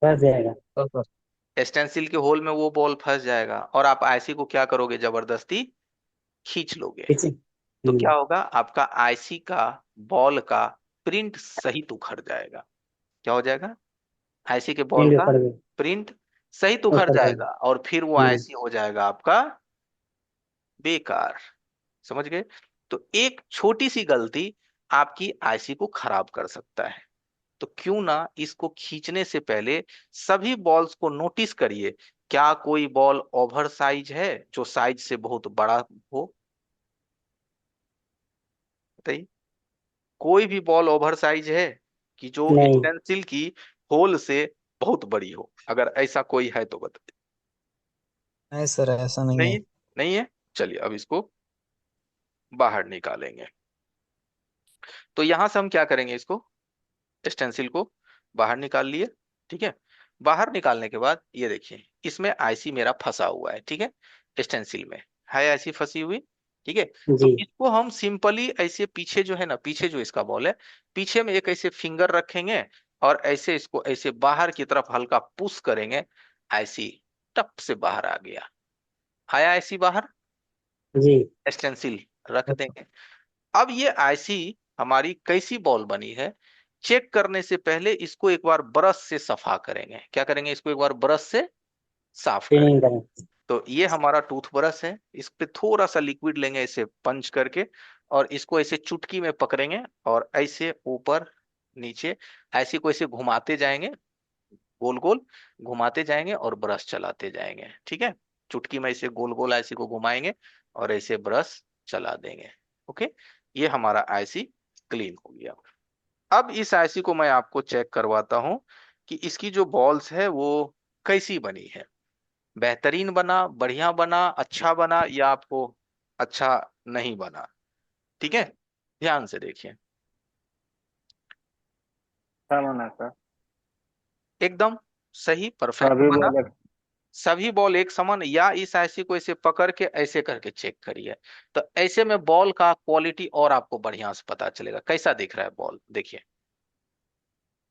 बस जाएगा। तो सर स्टेंसिल के होल में वो बॉल फंस जाएगा, और आप आईसी को क्या करोगे, जबरदस्ती खींच लोगे। पीछे। तो क्या होगा, आपका आईसी का बॉल का प्रिंट सहित उखड़ जाएगा। क्या हो जाएगा, आईसी के बॉल पिंड का पड़ गई। प्रिंट सहित उखड़ ऊपर जाएगा। जाएगा, और फिर वो आईसी हो जाएगा आपका बेकार। समझ गए। तो एक छोटी सी गलती आपकी आईसी को खराब कर सकता है। तो क्यों ना इसको खींचने से पहले सभी बॉल्स को नोटिस करिए, क्या कोई बॉल ओवर साइज है जो साइज से बहुत बड़ा हो, बताइए। कोई भी बॉल ओवर साइज है कि जो नहीं। स्टेंसिल की होल से बहुत बड़ी हो, अगर ऐसा कोई है तो बताइए। नहीं सर, ऐसा नहीं नहीं है। है, नहीं है। चलिए अब इसको बाहर निकालेंगे। तो यहां से हम क्या करेंगे, इसको स्टेंसिल को बाहर निकाल लिए। ठीक है, बाहर निकालने के बाद ये देखिए इसमें आईसी मेरा फंसा हुआ है। ठीक है, स्टेंसिल में है आईसी फंसी हुई। ठीक है, जी। तो इसको हम सिंपली ऐसे पीछे जो है ना, पीछे जो इसका बॉल है, पीछे में एक ऐसे फिंगर रखेंगे और ऐसे इसको ऐसे बाहर की तरफ हल्का पुश करेंगे, आईसी टप से बाहर आ गया। आया आईसी बाहर, जी। स्टेंसिल रख देंगे। अब ये आईसी हमारी कैसी बॉल बनी है, चेक करने से पहले इसको एक बार ब्रश से सफा करेंगे। क्या करेंगे, इसको एक बार ब्रश से साफ करेंगे। ट्रेनिंग करें। तो ये हमारा टूथब्रश है, इस पे थोड़ा सा लिक्विड लेंगे ऐसे पंच करके, और इसको ऐसे चुटकी में पकड़ेंगे और ऐसे ऊपर नीचे ऐसे को ऐसे घुमाते जाएंगे, गोल गोल घुमाते जाएंगे और ब्रश चलाते जाएंगे। ठीक है, चुटकी में ऐसे गोल गोल ऐसे को घुमाएंगे और ऐसे ब्रश चला देंगे। ओके, ये हमारा आईसी क्लीन हो गया। अब इस आईसी को मैं आपको चेक करवाता हूं कि इसकी जो बॉल्स है वो कैसी बनी है, बेहतरीन बना, बढ़िया बना, अच्छा बना, या आपको अच्छा नहीं बना। ठीक है, ध्यान से देखिए। सामान है सर। एकदम सही, परफेक्ट सभी बना। बॉलर। सभी बॉल एक समान, या इस आईसी को ऐसे पकड़ के ऐसे करके चेक करिए, तो ऐसे में बॉल का क्वालिटी और आपको बढ़िया से पता चलेगा। कैसा दिख रहा है बॉल, देखिए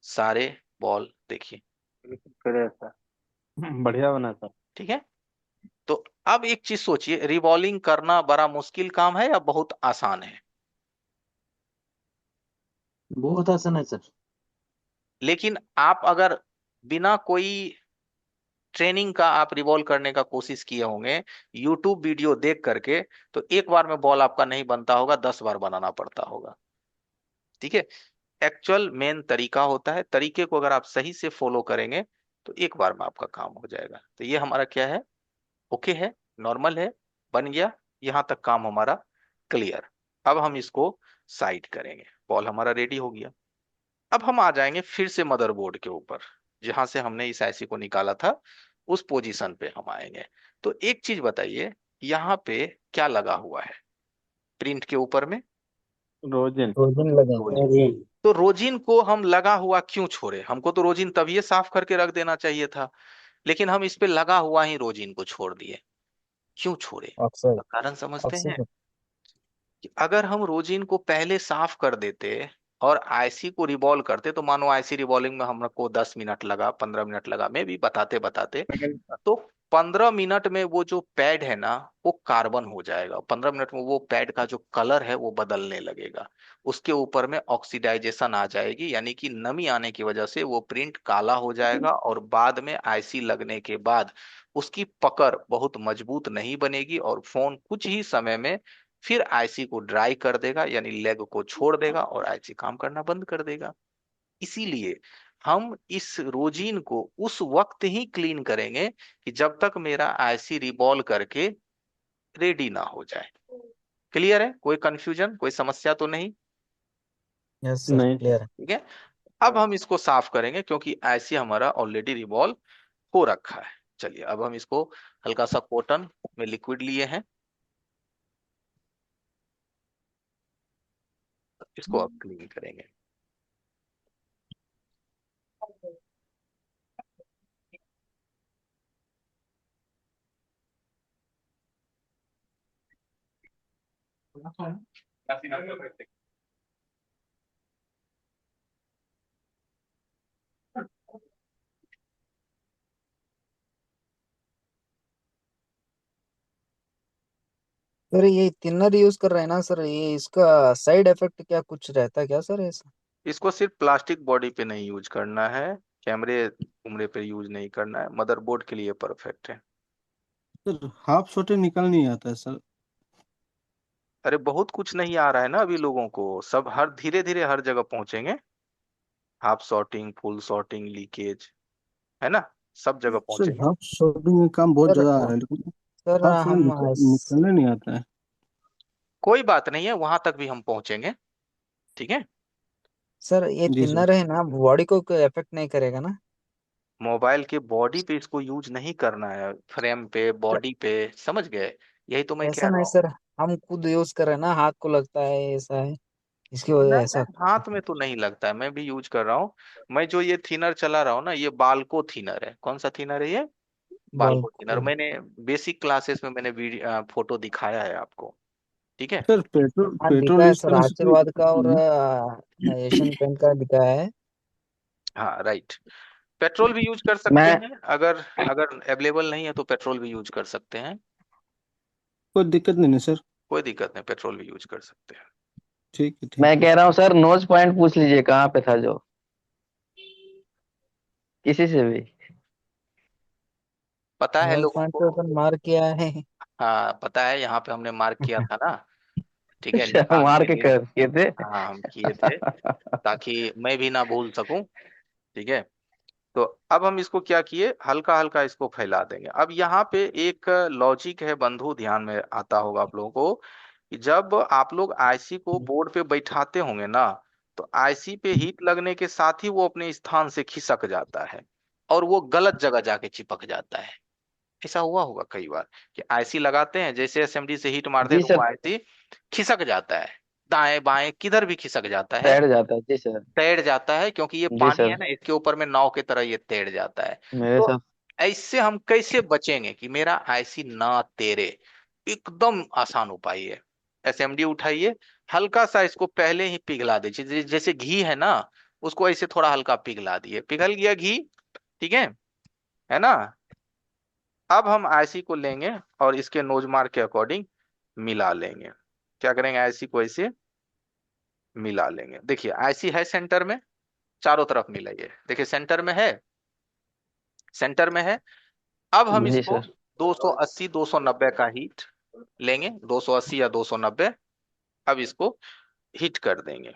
सारे बॉल देखिए। फिर सर बढ़िया बना सर। ठीक है, तो अब एक चीज सोचिए, रिवॉल्विंग करना बड़ा मुश्किल काम है या बहुत आसान है? बहुत आसान है सर। लेकिन आप अगर बिना कोई ट्रेनिंग का आप रिवॉल्व करने का कोशिश किए होंगे यूट्यूब वीडियो देख करके, तो एक बार में बॉल आपका नहीं बनता होगा, 10 बार बनाना पड़ता होगा। ठीक है, एक्चुअल मेन तरीका होता है, तरीके को अगर आप सही से फॉलो करेंगे तो एक बार में आपका काम हो जाएगा। तो ये हमारा क्या है, ओके है, नॉर्मल है, बन गया, यहाँ तक काम हमारा क्लियर। अब हम इसको साइड करेंगे, बॉल हमारा रेडी हो गया। अब हम आ जाएंगे फिर से मदरबोर्ड के ऊपर, जहां से हमने इस आईसी को निकाला था उस पोजीशन पे हम आएंगे। तो एक चीज बताइए, यहाँ पे क्या लगा हुआ है प्रिंट के ऊपर में? रोजिन। रोजन लगे हैं। रोजिन। जी। तो रोजिन को हम लगा हुआ क्यों छोड़े? हमको तो रोजिन तभी साफ करके रख देना चाहिए था, लेकिन हम इस पे लगा हुआ ही रोजिन को छोड़ दिए। क्यों छोड़े? ऑक्साइड। तो कारण समझते हैं ऑक्सीजन। कि अगर हम रोजिन को पहले साफ कर देते और आईसी को रिवॉल्व करते, तो मानो आईसी रिवॉल्विंग में हमको 10 मिनट लगा, 15 मिनट लगा, मैं भी बताते बताते, तो 15 मिनट में वो जो पैड है ना वो कार्बन हो जाएगा। 15 मिनट में वो पैड का जो कलर है वो बदलने लगेगा, उसके ऊपर में ऑक्सीडाइजेशन आ जाएगी, यानी कि नमी आने की वजह से वो प्रिंट काला हो जाएगा, और बाद में आईसी लगने के बाद उसकी पकड़ बहुत मजबूत नहीं बनेगी, और फोन कुछ ही समय में फिर आईसी को ड्राई कर देगा, यानी लेग को छोड़ देगा और आईसी काम करना बंद कर देगा। इसीलिए हम इस रोजीन को उस वक्त ही क्लीन करेंगे कि जब तक मेरा आईसी रिबॉल्व करके रेडी ना हो जाए। क्लियर है? कोई कंफ्यूजन, कोई समस्या तो नहीं? यस सर, नहीं क्लियर है। ठीक है, अब हम इसको साफ करेंगे क्योंकि आईसी हमारा ऑलरेडी रिबॉल्व हो रखा है। चलिए, अब हम इसको हल्का सा कॉटन में लिक्विड लिए हैं, इसको अब क्लीन करेंगे। सर ये थिनर यूज कर रहे हैं ना सर, ये इसका साइड इफेक्ट क्या कुछ रहता है क्या सर ऐसा? इसको सिर्फ प्लास्टिक बॉडी पे नहीं यूज करना है, कैमरे उमरे पे यूज नहीं करना है, मदरबोर्ड के लिए परफेक्ट है। सर हाफ शॉटे निकल नहीं आता है सर। अरे बहुत कुछ नहीं आ रहा है ना अभी लोगों को, सब हर धीरे धीरे हर जगह पहुंचेंगे। Half sorting, full sorting, leakage, है ना, सब जगह सर पहुंचेंगे। हाफ शॉटिंग में काम बहुत सर ज्यादा आ रहा है, लेकिन सर हाफ शॉट हम निकलने नहीं आता है। कोई बात नहीं है, वहां तक भी हम पहुंचेंगे। ठीक है, सर ये जी सर। थिनर है ना, बॉडी को कोई इफेक्ट नहीं करेगा ना? मोबाइल के बॉडी पे इसको यूज नहीं करना है, फ्रेम पे, सर, बॉडी पे, समझ गए? यही तो मैं कह ऐसा रहा नहीं हूँ। सर, हम खुद यूज कर रहे हैं ना, हाथ को लगता है ऐसा है, इसकी नहीं वजह ऐसा। नहीं, हाथ में तो नहीं लगता है, मैं भी यूज कर रहा हूँ। मैं जो ये थिनर चला रहा हूँ ना, ये बाल्को थिनर है। कौन सा थिनर है ये? Ball Balco thinner. को। मैंने बेसिक क्लासेस में मैंने वीडियो फोटो दिखाया है आपको। ठीक है, सर पेट्रोल हाँ दिखा पेट्रोल है यूज सर, करने से कोई आशीर्वाद दिक्कत का नहीं और है? एशियन पेंट का दिखाया है। हाँ राइट। पेट्रोल भी यूज कर सकते मैं हैं, अगर अगर अवेलेबल नहीं है तो पेट्रोल भी यूज कर सकते हैं। कोई दिक्कत नहीं है सर। कोई दिक्कत नहीं, पेट्रोल भी यूज कर सकते हैं। ठीक है ठीक मैं है। कह रहा हूँ सर, नोज पॉइंट पूछ लीजिए कहाँ पे था जो, किसी से भी। पता है ऑल लोगों पॉइंट पे को। अपन मार किया है। हाँ पता है, यहाँ पे हमने मार्क किया था ना। ठीक है, अच्छा, निकाल मार के के लिए। कर किए थे। हाँ हम किए थे, ताकि मैं भी ना भूल सकूं। ठीक है, तो अब हम इसको क्या किए, हल्का हल्का इसको फैला देंगे। अब यहाँ पे एक लॉजिक है बंधु, ध्यान में आता होगा आप लोगों को, कि जब आप लोग आईसी को बोर्ड पे बैठाते होंगे ना, तो आईसी पे हीट लगने के साथ ही वो अपने स्थान से खिसक जाता है और वो गलत जगह जाके चिपक जाता है। ऐसा हुआ होगा कई बार कि आईसी लगाते हैं, जैसे एसएमडी से हीट मारते हैं जी तो वो सर, आईसी खिसक जाता है, दाएं बाएं किधर भी खिसक जाता है, तैर जाता है। जी सर। तैर जाता है, क्योंकि ये जी पानी है सर, ना, इसके ऊपर में नाव की तरह ये तैर जाता है। मेरे तो साथ। ऐसे हम कैसे बचेंगे कि मेरा आईसी ना तैरे? एकदम आसान उपाय है। एसएमडी उठाइए, हल्का सा इसको पहले ही पिघला दीजिए, जैसे घी है ना, उसको ऐसे थोड़ा हल्का पिघला दिए, पिघल गया घी। ठीक है ना? अब हम आईसी को लेंगे और इसके नोज मार के अकॉर्डिंग मिला लेंगे। क्या करेंगे, आईसी को ऐसे मिला लेंगे। देखिए आईसी है सेंटर में, चारों तरफ मिलाइए, देखिए सेंटर में है, सेंटर में है। अब हम जी इसको सर। 280 290 का हीट लेंगे, 280 या 290। अब इसको हीट कर देंगे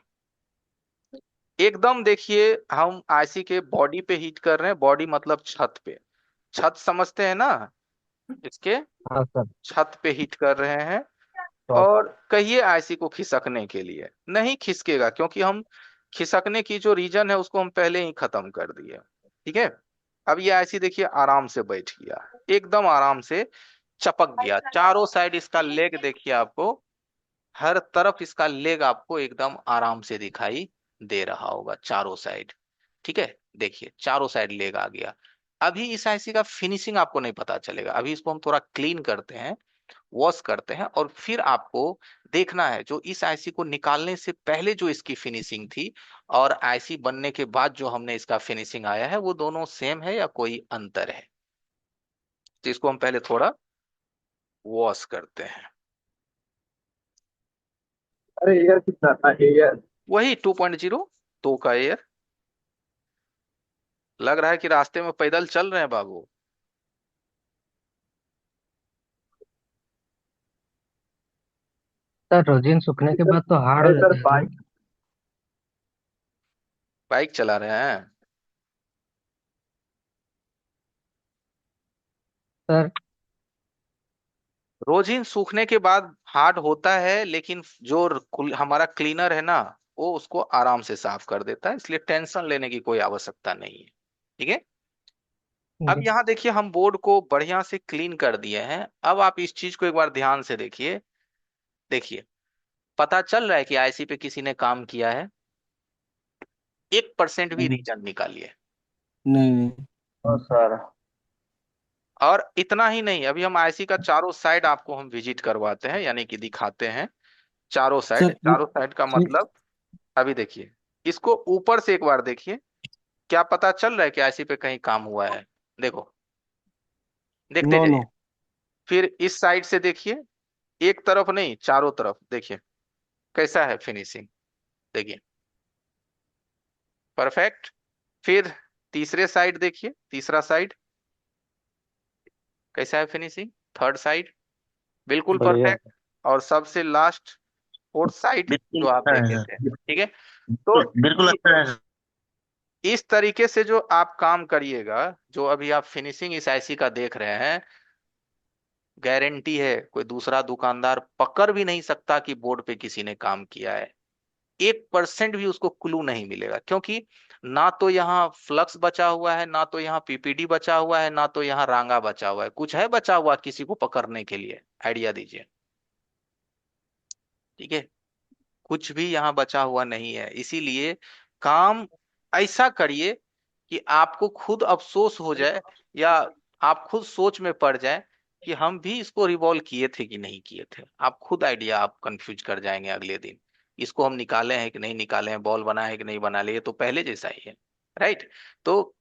एकदम। देखिए हम आईसी के बॉडी पे हीट कर रहे हैं, बॉडी मतलब छत पे, छत समझते हैं ना, इसके हाँ सर। छत पे हीट कर रहे हैं। टॉप। और कहिए आईसी को खिसकने के लिए, नहीं खिसकेगा, क्योंकि हम खिसकने की जो रीजन है उसको हम पहले ही खत्म कर दिए। ठीक है, अब ये आईसी देखिए आराम से बैठ गया, एकदम आराम से चपक गया। चारों साइड इसका लेग देखिए आपको, हर तरफ इसका लेग आपको एकदम आराम से दिखाई दे रहा होगा चारों साइड। ठीक है, देखिए चारों साइड लेग आ गया। अभी इस आईसी का फिनिशिंग आपको नहीं पता चलेगा, अभी इसको हम थोड़ा क्लीन करते हैं, वॉश करते हैं, और फिर आपको देखना है जो इस आईसी को निकालने से पहले जो इसकी फिनिशिंग थी और आईसी बनने के बाद जो हमने इसका फिनिशिंग आया है, वो दोनों सेम है या कोई अंतर है। तो इसको हम पहले थोड़ा वॉश करते हैं। अरे एयर कितना था, एयर? वही 2.0, 2 का एयर। लग रहा है कि रास्ते में पैदल चल रहे हैं बाबू। सर रोजिन सूखने के बाद तो हार्ड हो अरे सर, जाता है ना? बाइक। बाइक चला रहे हैं? सर। रोजिन सूखने के बाद हार्ड होता है, लेकिन जो हमारा क्लीनर है ना, वो उसको आराम से साफ कर देता है, इसलिए टेंशन लेने की कोई आवश्यकता नहीं है। ठीक है, अब जी। यहाँ देखिए हम बोर्ड को बढ़िया से क्लीन कर दिए हैं। अब आप इस चीज को एक बार ध्यान से देखिए, देखिए पता चल रहा है कि आईसी पे किसी ने काम किया है? 1% भी नहीं रीजन निकालिए। नहीं नहीं। ओ सर। और इतना ही नहीं, अभी हम आईसी का चारों साइड आपको हम विजिट करवाते हैं, यानी कि दिखाते हैं चारों साइड। सर चारों साइड का एक मतलब, अभी देखिए इसको ऊपर से एक बार देखिए, क्या पता चल रहा है कि आईसी पे कहीं काम हुआ है? देखो, देखते नो नो। जाइए। फिर इस साइड से देखिए, एक तरफ नहीं चारों तरफ देखिए कैसा है फिनिशिंग, देखिए परफेक्ट। फिर तीसरे साइड देखिए, तीसरा साइड कैसा है फिनिशिंग, थर्ड साइड बिल्कुल बढ़िया। परफेक्ट। और सबसे लास्ट फोर्थ साइड बिल्कुल जो आप अच्छा देखे है थे। सर। ठीक है, तो बिल्कुल बिल्कुल अच्छा है सर। इस तरीके से जो आप काम करिएगा, जो अभी आप फिनिशिंग इस आईसी का देख रहे हैं, गारंटी है कोई दूसरा दुकानदार पकड़ भी नहीं सकता कि बोर्ड पे किसी ने काम किया है। 1% भी उसको क्लू नहीं मिलेगा, क्योंकि ना तो यहाँ फ्लक्स बचा हुआ है, ना तो यहाँ पीपीडी बचा हुआ है, ना तो यहाँ रांगा बचा हुआ है। कुछ है बचा हुआ किसी को पकड़ने के लिए? आइडिया दीजिए। ठीक है, कुछ भी यहाँ बचा हुआ नहीं है। इसीलिए काम ऐसा करिए कि आपको खुद अफसोस हो जाए, या आप खुद सोच में पड़ जाए कि हम भी इसको रिवॉल्व किए थे कि नहीं किए थे। आप खुद आइडिया आप कंफ्यूज कर जाएंगे अगले दिन, इसको हम निकाले हैं कि नहीं निकाले हैं, बॉल बना है कि नहीं बना लिए, तो पहले जैसा ही है। राइट, तो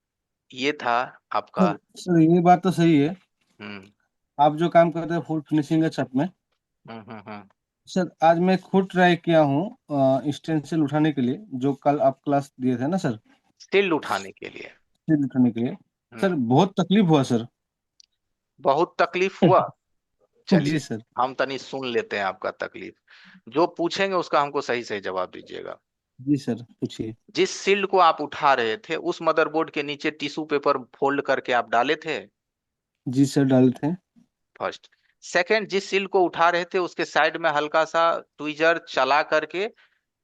ये था आपका। सर सर ये बात तो सही है। हम्म आप जो काम करते हैं फुल फिनिशिंग है छत में। हम्म। सर आज मैं खुद ट्राई किया हूँ स्टेंसिल उठाने के लिए, जो कल आप क्लास दिए थे ना सर, स्टिल उठाने के लिए। स्टील उठाने के लिए। सर हम्म बहुत तकलीफ हुआ सर। बहुत तकलीफ हुआ। जी चलिए, सर। हम तनी सुन लेते हैं आपका तकलीफ। जो पूछेंगे उसका हमको सही सही जवाब दीजिएगा। जी सर, पूछिए। जिस शील्ड को आप उठा रहे थे उस मदरबोर्ड के नीचे टिश्यू पेपर फोल्ड करके आप डाले थे। जी सर, डाले थे। फर्स्ट। सेकंड, जिस शील्ड को उठा रहे थे उसके साइड में हल्का सा ट्विजर चला करके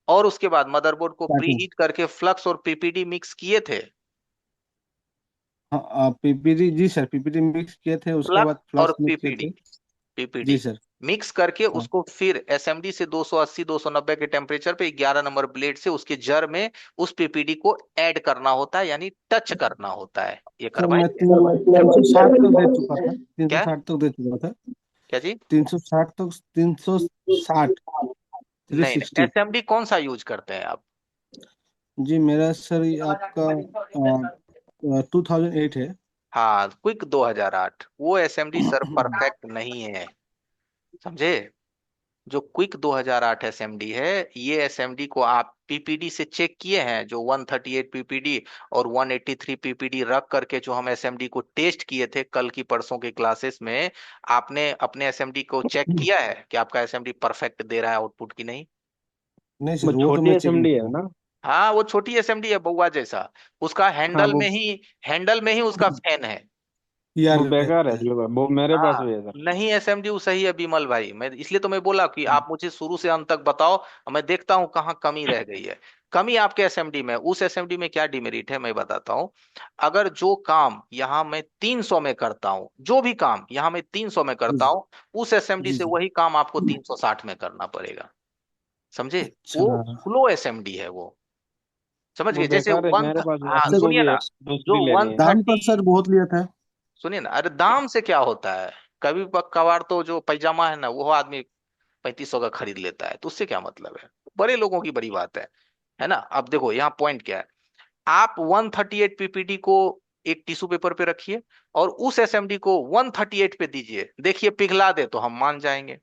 और उसके बाद मदरबोर्ड को स्टार्टिंग। प्रीहीट करके फ्लक्स और पीपीडी मिक्स किए थे। हाँ, पीपीटी, जी सर, पीपीटी मिक्स किए थे, उसके फ्लक्स बाद और फ्लक्स मिक्स किए पीपीडी, थे। पीपीडी जी सर। मिक्स करके हाँ। उसको फिर एसएमडी से 280 290 के टेम्परेचर पे 11 नंबर ब्लेड से उसके जर में उस पीपीडी को ऐड करना होता है, यानी टच करना होता है। ये सर मैं करवाएंगे? 360 तक दे चुका था, क्या? 360 तक दे चुका था। क्या जी? 360 तक, 360, थ्री नहीं नहीं, सिक्सटी एसएमडी कौन सा यूज करते हैं आप? जी मेरा सर ये आपका 2008 है। हाँ, क्विक 2008 वो एसएमडी सर परफेक्ट नहीं है, समझे? जो क्विक 2008 एसएमडी है, ये एसएमडी को आप पीपीडी से चेक किए हैं? जो 138 पीपीडी और 183 पीपीडी रख करके जो हम एसएमडी को टेस्ट किए थे कल की परसों की क्लासेस में, आपने अपने एसएमडी को चेक किया है कि आपका एसएमडी परफेक्ट दे रहा है आउटपुट की नहीं? नहीं वो सर, वो तो छोटी मैं चेक नहीं एसएमडी है किया। ना? हाँ, वो छोटी एसएमडी है बउआ जैसा। उसका हाँ हैंडल में ही उसका फैन है। यार वो बेकार है रहता है। जो वो मेरे पास हाँ, भी है सर। नहीं एसएमडी सही है बिमल भाई। मैं इसलिए तो मैं बोला कि आप मुझे शुरू से अंत तक बताओ, मैं देखता हूँ कहाँ कमी रह गई है। कमी आपके एसएमडी में, उस एसएमडी में क्या डिमेरिट है मैं बताता हूँ। अगर जो काम यहाँ मैं 300 में करता हूँ, जो भी काम यहाँ मैं 300 में करता जी हूँ, उस एसएमडी जी से जी। वही काम आपको 360 में करना पड़ेगा। समझे? अच्छा। वो स्लो एसएमडी है वो। समझ वो गए? जैसे बेकार है, वन, मेरे पास भी है, हाँ हमको सुनिए भी है, ना, जो दूसरी लेनी है। दाम तो 130, सर बहुत लिया था। सुनिए ना, अरे दाम से क्या होता है? कभी कभार तो जो पैजामा है ना वो आदमी 3500 का खरीद लेता है, तो उससे क्या मतलब है? बड़े लोगों की बड़ी बात है ना? अब देखो यहाँ पॉइंट क्या है। आप 138 पीपीटी को एक टिश्यू पेपर पे रखिए और उस एसएमडी को 138 पे दीजिए, देखिए पिघला दे तो हम मान जाएंगे।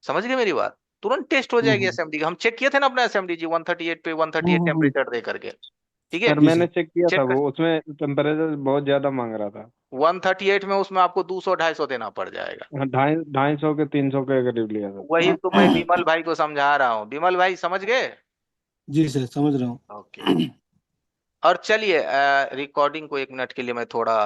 समझ गए मेरी बात? तुरंत टेस्ट हो जाएगी हम्म एसएमडी। हम चेक किए थे ना अपना एसएमडी जी 138 पे 138 हम्म। टेम्परेचर दे करके। ठीक है? सर जी मैंने सर। चेक किया था, चेक कर, वो उसमें टेम्परेचर बहुत ज्यादा मांग रहा था। 138 में उसमें आपको 200 250 देना पड़ जाएगा। हाँ, 250 के 300 के करीब लिया वही तो मैं सर। बिमल भाई को समझा रहा हूँ। बिमल भाई समझ गए? जी सर, समझ रहा हूँ। ओके। और चलिए, रिकॉर्डिंग को 1 मिनट के लिए मैं थोड़ा